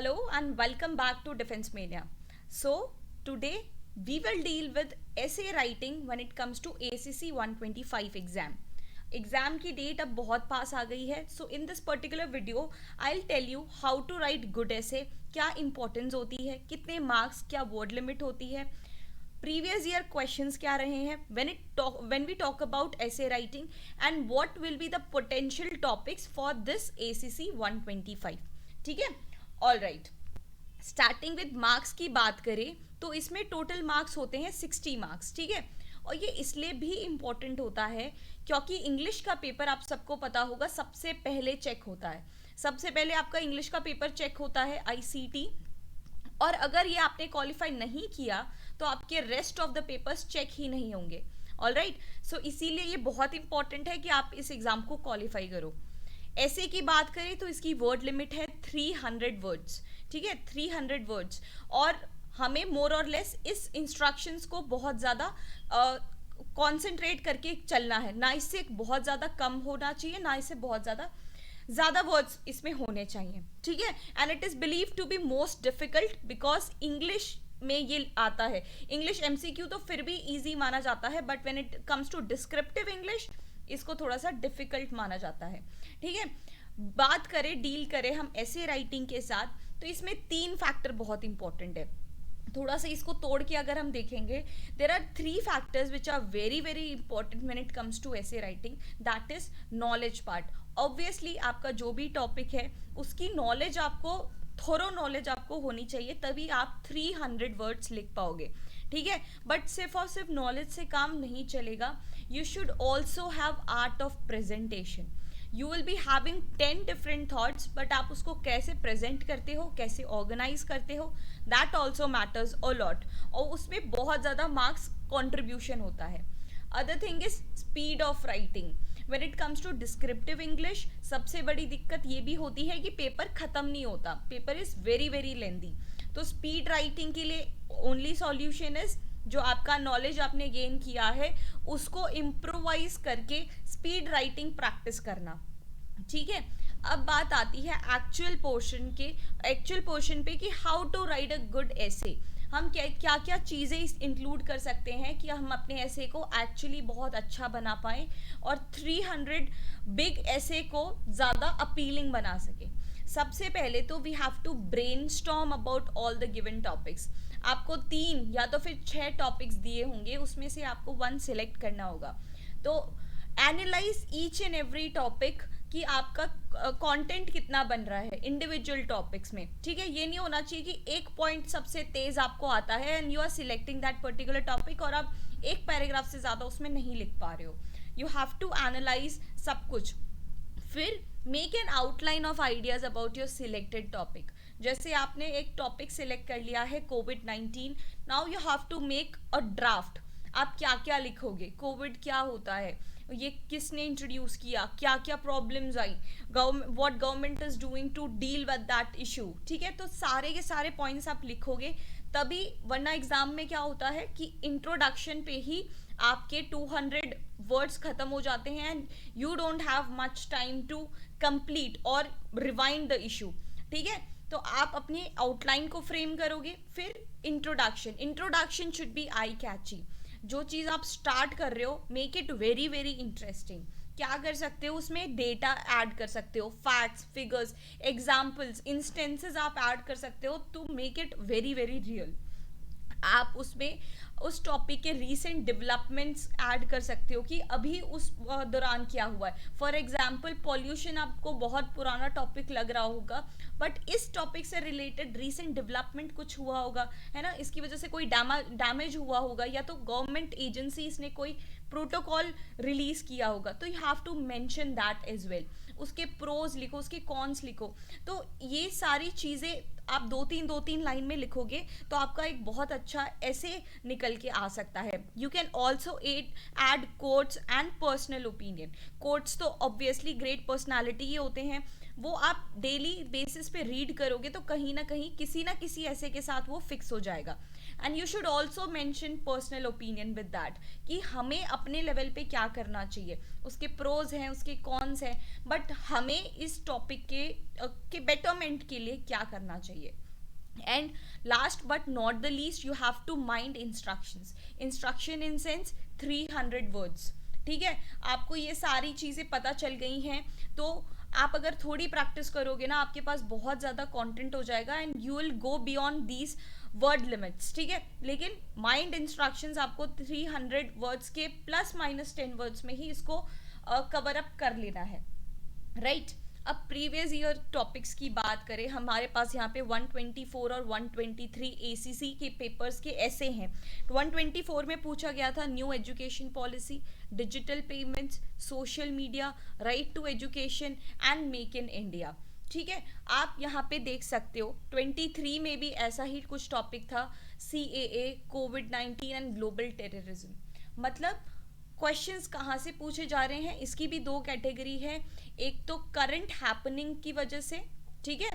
Hello and welcome back to Defense Mania. So, today we will deal with essay writing when it comes to ACC 125 exam. Exam की date अब बहुत पास आ गई है. So in this particular video I will tell you how to write good essay, क्या importance होती है, कितने मार्क्स, क्या वर्ड लिमिट होती है, प्रीवियस ईयर क्वेश्चंस क्या रहे हैं व्हेन वी टॉक अबाउट ऐसे writing, and what will be the potential topics for this ACC 125. ठीक है, all right. Starting with marks की बात करें तो इसमें टोटल मार्क्स होते हैं 60 मार्क्स. ठीक है, और ये इसलिए भी इम्पोर्टेंट होता है क्योंकि इंग्लिश का पेपर आप सबको पता होगा सबसे पहले चेक होता है. सबसे पहले आपका इंग्लिश का पेपर चेक होता है ICT, और अगर ये आपने क्वालिफाई नहीं किया तो आपके rest of the papers check ही नहीं होंगे. ऑल राइट, सो इसीलिए ये बहुत इंपॉर्टेंट है कि आप इस एग्जाम को क्वालिफाई करो. ऐसे की बात करें तो इसकी वर्ड लिमिट है 300 वर्ड्स. ठीक है, 300 वर्ड्स, और हमें मोर और लेस इस इंस्ट्रक्शंस को बहुत ज़्यादा कॉन्सेंट्रेट करके चलना है. ना इससे बहुत ज़्यादा कम होना चाहिए, ना इससे बहुत ज़्यादा वर्ड्स इसमें होने चाहिए. ठीक है, and it is believe to be most difficult because English में ये आता है. इंग्लिश MCQ तो फिर भी इजी माना जाता है, but when it comes to descriptive English इसको थोड़ा सा डिफिकल्ट माना जाता है. ठीक है, बात करें, डील करें हम ऐसे राइटिंग के साथ, तो इसमें 3 फैक्टर बहुत इंपॉर्टेंट है. थोड़ा सा इसको तोड़ के अगर हम देखेंगे, there are 3 factors which are very very important when it comes to essay writing. That is knowledge part. Obviously आपका जो भी टॉपिक है उसकी नॉलेज आपको, थोरो नॉलेज आपको होनी चाहिए, तभी आप 300 वर्ड्स लिख पाओगे. ठीक है, बट सिर्फ और सिर्फ नॉलेज से काम नहीं चलेगा. You should also have art of presentation. You will be having 10 different thoughts, but आप उसको कैसे प्रेजेंट करते हो, कैसे ऑर्गेनाइज करते हो, that also matters a lot, और उसमें बहुत ज़्यादा मार्क्स कॉन्ट्रीब्यूशन होता है. Other thing is speed of writing. When it comes to descriptive English सबसे बड़ी दिक्कत ये भी होती है कि पेपर ख़त्म नहीं होता, paper is very very lengthy. तो स्पीड राइटिंग के लिए ओनली सॉल्यूशन इज जो आपका नॉलेज आपने गेन किया है उसको इम्प्रोवाइज करके स्पीड राइटिंग प्रैक्टिस करना. ठीक है, अब बात आती है एक्चुअल पोर्शन पे कि how to write a good essay. हम क्या क्या चीज़ें इंक्लूड कर सकते हैं कि हम अपने ऐसे को एक्चुअली बहुत अच्छा बना पाएँ और 300 बिग ऐसे को ज़्यादा अपीलिंग बना सके. सबसे पहले तो we have to brainstorm about all the given topics. आपको 3 या तो फिर 6 टॉपिक्स दिए होंगे, उसमें से आपको 1 सिलेक्ट करना होगा. तो analyse each and every topic कि आपका कंटेंट कितना बन रहा है इंडिविजुअल टॉपिक्स में. ठीक है, ये नहीं होना चाहिए कि एक पॉइंट सबसे तेज आपको आता है and you are selecting that particular topic और आप एक पैराग्राफ से ज़्यादा उसमें नहीं लिख पा रहे हो. यू हैव टू एनालाइज सब कुछ. फिर make an outline of ideas about your selected topic. जैसे आपने एक टॉपिक सिलेक्ट कर लिया है कोविड-19, now you have to make a draft. आप क्या क्या लिखोगे, कोविड क्या होता है, ये किसने इंट्रोड्यूस किया, क्या क्या प्रॉब्लम्स आई, what government is doing to deal with that issue. ठीक है, तो सारे के सारे पॉइंट्स आप लिखोगे तभी, वरना एग्जाम में क्या होता है कि इंट्रोडक्शन पे ही आपके 200 वर्ड्स खत्म हो जाते हैं and you don't have much time to complete और रिवाइंड द इशू. ठीक है, तो आप अपनी आउटलाइन को फ्रेम करोगे. फिर इंट्रोडक्शन शुड बी आई कैची. जो चीज़ आप स्टार्ट कर रहे हो make it very very interesting. क्या कर सकते हो, उसमें डेटा ऐड कर सकते हो, फैक्ट्स, फिगर्स, एग्जाम्पल्स, इंस्टेंसेस आप ऐड कर सकते हो to make it very very real. आप उसमें उस टॉपिक के रीसेंट डेवलपमेंट्स ऐड कर सकते हो कि अभी उस दौरान क्या हुआ है. फॉर एग्जांपल पॉल्यूशन आपको बहुत पुराना टॉपिक लग रहा होगा, बट इस टॉपिक से रिलेटेड रीसेंट डेवलपमेंट कुछ हुआ होगा, है ना, इसकी वजह से कोई डैमेज हुआ होगा, या तो गवर्नमेंट एजेंसीज ने कोई प्रोटोकॉल रिलीज किया होगा, तो you have to mention that as well. उसके प्रोज लिखो, उसके कॉन्स लिखो. तो ये सारी चीज़ें आप दो तीन लाइन में लिखोगे तो आपका एक बहुत अच्छा ऐसे निकल के आ सकता है. You can also add quotes and personal opinion. Quotes तो ऑब्वियसली ग्रेट पर्सनैलिटी ही होते हैं, वो आप डेली बेसिस पे रीड करोगे तो कहीं ना किसी ऐसे के साथ वो फिक्स हो जाएगा. And you should also mention personal opinion with that कि हमें अपने लेवल पे क्या करना चाहिए. उसके प्रोज हैं, उसके कॉन्स हैं, बट हमें इस टॉपिक के बेटरमेंट के लिए क्या करना चाहिए. And last but not the least, you have to mind instruction in sense 300 words. ठीक है, आपको ये सारी चीज़ें पता चल गई हैं तो आप अगर थोड़ी प्रैक्टिस करोगे ना, आपके पास बहुत ज़्यादा कंटेंट हो जाएगा and you will go beyond these word limits. ठीक है, लेकिन माइंड इंस्ट्रक्शंस आपको 300 वर्ड्स के प्लस माइनस 10 वर्ड्स में ही इसको कवर अप कर लेना है. राइट. अब प्रीवियस ईयर टॉपिक्स की बात करें, हमारे पास यहाँ पे 124 और 123 एसीसी के पेपर्स के ऐसे हैं. 124 में पूछा गया था new education policy, digital payments, social media, right to education and make in India. ठीक है, आप यहाँ पे देख सकते हो 23 में भी ऐसा ही कुछ टॉपिक था, CAA, covid and global terrorism. मतलब क्वेश्चंस कहाँ से पूछे जा रहे हैं, इसकी भी दो कैटेगरी है. एक तो करंट हैपनिंग की वजह से, ठीक है,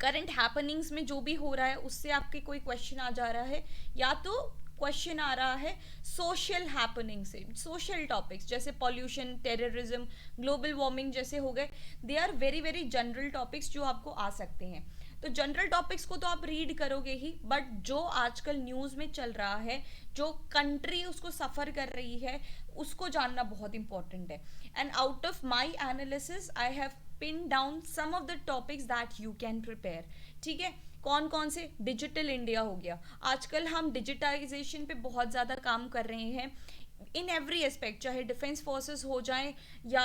करंट हैपनिंग्स में जो भी हो रहा है उससे आपके कोई क्वेश्चन आ जा रहा है, या तो क्वेश्चन आ रहा है सोशल हैपनिंग से, सोशल टॉपिक्स जैसे पॉल्यूशन, टेररिज्म, ग्लोबल वार्मिंग जैसे हो गए. They are very very general topics जो आपको आ सकते हैं. तो जनरल टॉपिक्स को तो आप रीड करोगे ही, बट जो आजकल न्यूज़ में चल रहा है, जो कंट्री उसको सफ़र कर रही है, उसको जानना बहुत इंपॉर्टेंट है. And out of my analysis I have pin down some of the topics that you can prepare. ठीक है, कौन कौन से? डिजिटल इंडिया हो गया. आजकल हम डिजिटाइजेशन पे बहुत ज़्यादा काम कर रहे हैं इन एवरी एस्पेक्ट, चाहे डिफेंस फोर्सेस हो जाए या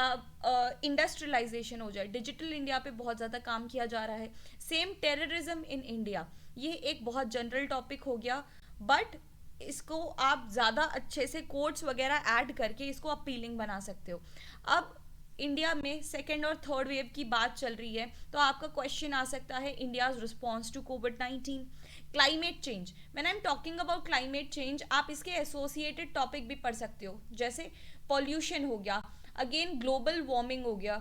इंडस्ट्रियलाइजेशन हो जाए, डिजिटल इंडिया पे बहुत ज़्यादा काम किया जा रहा है. सेम टेररिज्म इन इंडिया, ये एक बहुत जनरल टॉपिक हो गया, बट इसको आप ज़्यादा अच्छे से कोड्स वगैरह ऐड करके इसको अपीलिंग बना सकते हो. अब इंडिया में सेकेंड और थर्ड वेव की बात चल रही है, तो आपका क्वेश्चन आ सकता है इंडियाज रिस्पॉन्स टू कोविड-19. Climate change, when I am talking about climate change, आप इसके एसोसिएटेड टॉपिक भी पढ़ सकते हो, जैसे पॉल्यूशन हो गया, अगेन ग्लोबल वार्मिंग हो गया,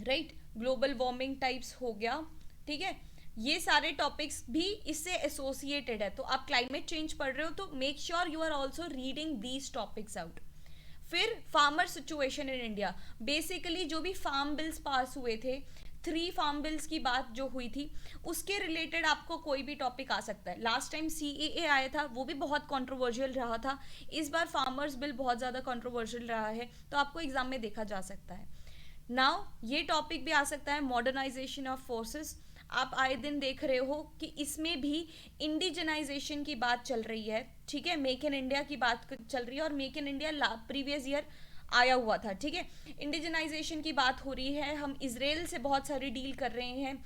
राइट, ग्लोबल वार्मिंग टाइप्स हो गया. ठीक है, ये सारे टॉपिक्स भी इससे एसोसिएटेड है. तो आप क्लाइमेट चेंज पढ़ रहे हो तो make sure you are also reading these topics out. फिर farmer situation in India, basically जो भी फार्म बिल्स पास हुए थे, 3 फार्म बिल्स की बात जो हुई थी, उसके रिलेटेड आपको कोई भी टॉपिक आ सकता है. लास्ट टाइम CAA आया था, वो भी बहुत कंट्रोवर्शियल रहा था. इस बार फार्मर्स बिल बहुत ज़्यादा कंट्रोवर्शियल रहा है, तो आपको एग्जाम में देखा जा सकता है. नाउ ये टॉपिक भी आ सकता है मॉडर्नाइजेशन ऑफ फोर्सेस. आप आए दिन देख रहे हो कि इसमें भी इंडिजनाइजेशन की बात चल रही है. ठीक है, मेक इन इंडिया की बात चल रही है, और make in India previous year आया हुआ था. ठीक है, इंडिजनाइजेशन की बात हो रही है. हम इजराइल से बहुत सारी डील कर रहे हैं,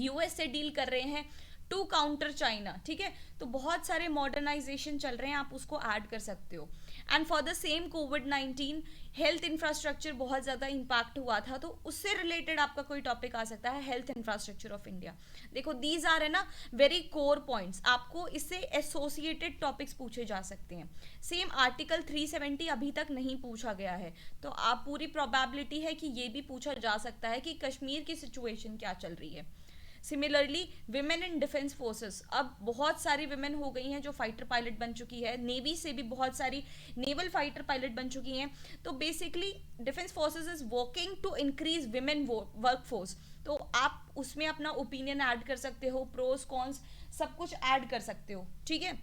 US से डील कर रहे हैं टू काउंटर चाइना. ठीक है, तो बहुत सारे मॉडर्नाइजेशन चल रहे हैं, आप उसको ऐड कर सकते हो. And for the same covid health infrastructure बहुत ज़्यादा इम्पैक्ट हुआ था, तो उससे रिलेटेड आपका कोई टॉपिक आ सकता है, हेल्थ इंफ्रास्ट्रक्चर ऑफ इंडिया. देखो, दीज आर है ना वेरी कोर पॉइंट्स, आपको इससे एसोसिएटेड टॉपिक्स पूछे जा सकते हैं. सेम आर्टिकल 370 अभी तक नहीं पूछा गया है, तो आप पूरी प्रोबेबिलिटी है कि ये भी पूछा जा सकता है कि कश्मीर की सिचुएशन क्या चल रही है. Similarly women in defence forces, अब बहुत सारी विमेन हो गई हैं जो फाइटर पायलट बन चुकी है, नेवी से भी बहुत सारी नेवल फाइटर पायलट बन चुकी हैं. तो basically defence forces is working to increase women work force. तो आप उसमें अपना ओपिनियन ऐड कर सकते हो, प्रोस कॉन्स सब कुछ ऐड कर सकते हो. ठीक है,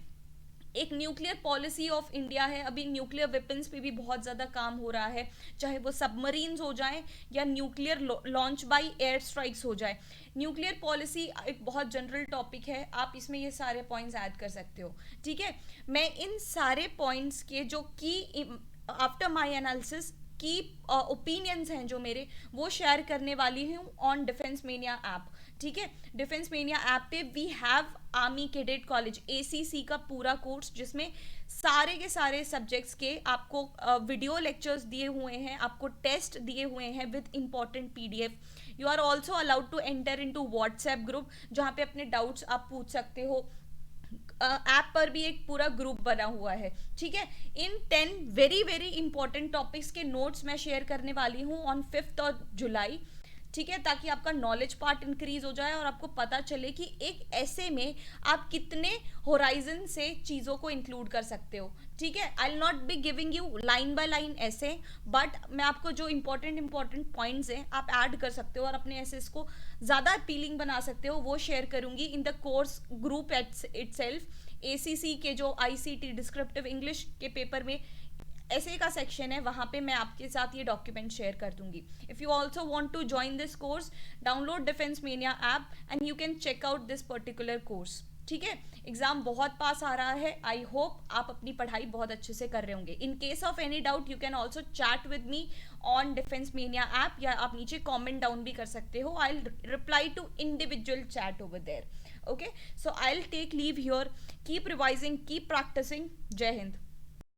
एक न्यूक्लियर पॉलिसी ऑफ इंडिया है, अभी न्यूक्लियर वेपन्स पे भी बहुत ज़्यादा काम हो रहा है, चाहे वो सबमरीन्स हो जाए या nuclear launch by air strikes हो जाए. न्यूक्लियर पॉलिसी एक बहुत जनरल टॉपिक है, आप इसमें ये सारे पॉइंट्स ऐड कर सकते हो. ठीक है, मैं इन सारे पॉइंट्स के जो की आफ्टर माय एनालिसिस की ओपिनियंस हैं जो मेरे, वो शेयर करने वाली हूँ ऑन डिफेंस मेनिया ऐप. ठीक है, डिफेंस मेनिया ऐप पे we have army cadet college ACC का पूरा कोर्स, जिसमें सारे के सारे सब्जेक्ट्स के आपको वीडियो लेक्चर्स दिए हुए हैं, आपको टेस्ट दिए हुए हैं with important PDF. You are also allowed to enter into WhatsApp group, जहाँ पे अपने डाउट्स आप पूछ सकते हो. ऐप पर भी एक पूरा ग्रुप बना हुआ है. ठीक है, इन 10 वेरी वेरी इंपॉर्टेंट टॉपिक्स के नोट्स मैं शेयर करने वाली हूँ ऑन 5th जुलाई. ठीक है, ताकि आपका नॉलेज पार्ट इंक्रीज हो जाए और आपको पता चले कि एक ऐसे में आप कितने होराइजन से चीज़ों को इंक्लूड कर सकते हो। ठीक है, I will not be giving you line by line ऐसे, बट मैं आपको जो इंपॉर्टेंट पॉइंट्स हैं आप ऐड कर सकते हो और अपने एसेस को ज़्यादा अपीलिंग बना सकते हो, वो शेयर करूंगी in the course group itself. ACC के जो आईसीटी डिस्क्रिप्टिव इंग्लिश के पेपर में ऐसे का सेक्शन है, वहाँ पे मैं आपके साथ ये डॉक्यूमेंट शेयर कर दूंगी। If you also want to join this course, download defence mania app and you can check out this particular course. ठीक है, एग्जाम बहुत पास आ रहा है, आई होप आप अपनी पढ़ाई बहुत अच्छे से कर रहे होंगे। In case of any doubt you can also chat with me on Defence mania app, या आप नीचे कॉमेंट डाउन भी कर सकते हो, I will reply to individual chat over there. Okay, so I will take leave here, keep revising, keep practising. जय हिंद।